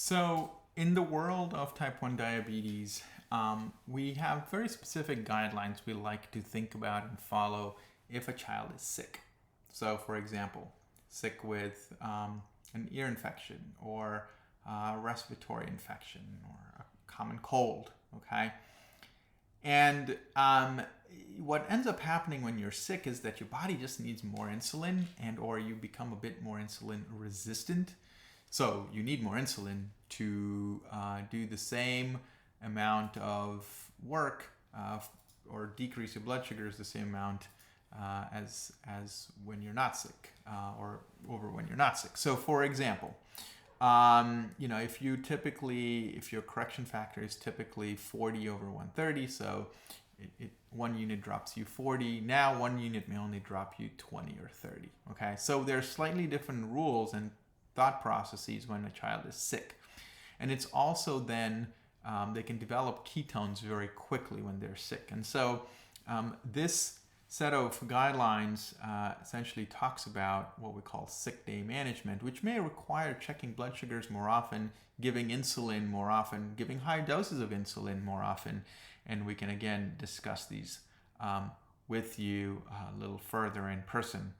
So, in the world of type 1 diabetes, we have very specific guidelines we like to think about and follow if a child is sick. So, for example, sick with an ear infection or a respiratory infection or a common cold, okay? And what ends up happening when you're sick is that your body just needs more insulin and or you become a bit more insulin resistant. So you need more insulin to do the same amount of work or decrease your blood sugars the same amount as when you're not sick or over when you're not sick. So for example, if your correction factor is typically 40 over 130, so one unit drops you 40, now one unit may only drop you 20 or 30. Okay, so there's slightly different rules and thought processes when a child is sick. And it's also then they can develop ketones very quickly when they're sick. And so this set of guidelines essentially talks about what we call sick day management, which may require checking blood sugars more often, giving insulin more often, giving high doses of insulin more often. And we can again discuss these with you a little further in person.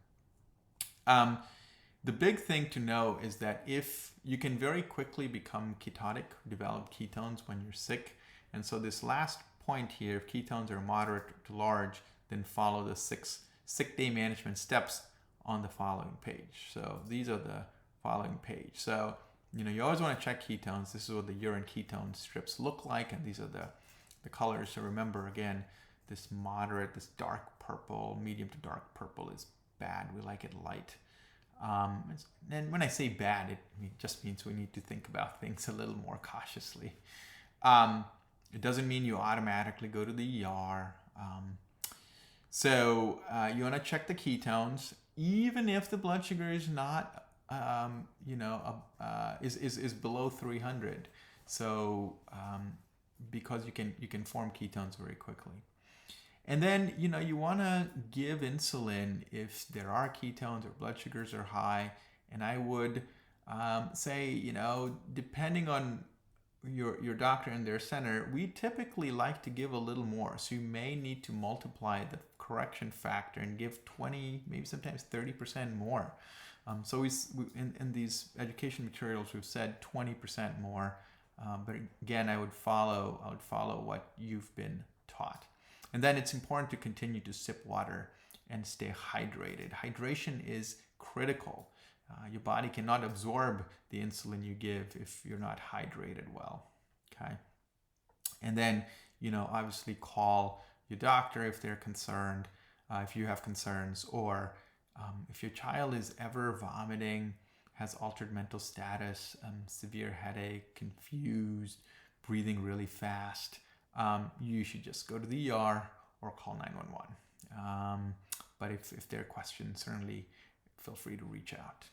The big thing to know is that if you can very quickly become ketotic, develop ketones when you're sick. And so this last point here, if ketones are moderate to large, then follow the sick day management steps on the following page. So these are the following page. So, you always want to check ketones. This is what the urine ketone strips look like. And these are the colors. So remember, again, this moderate, this dark purple, medium to dark purple is bad. We like it light. And when I say bad, it just means we need to think about things a little more cautiously. It doesn't mean you automatically go to the ER. So you want to check the ketones, even if the blood sugar is not, is below 300. So because you can form ketones very quickly. And then, you want to give insulin if there are ketones or blood sugars are high. And I would say, depending on your doctor and their center, we typically like to give a little more. So you may need to multiply the correction factor and give 20, maybe sometimes 30% more. So in these education materials, we've said 20% more. But again, I would follow what you've been taught. And then it's important to continue to sip water and stay hydrated. Hydration is critical. Your body cannot absorb the insulin you give if you're not hydrated well. Okay. And then, obviously call your doctor if they're concerned, if you have concerns, or if your child is ever vomiting, has altered mental status, severe headache, confused, breathing really fast, you should just go to the ER or call 911. But if there are questions, certainly feel free to reach out.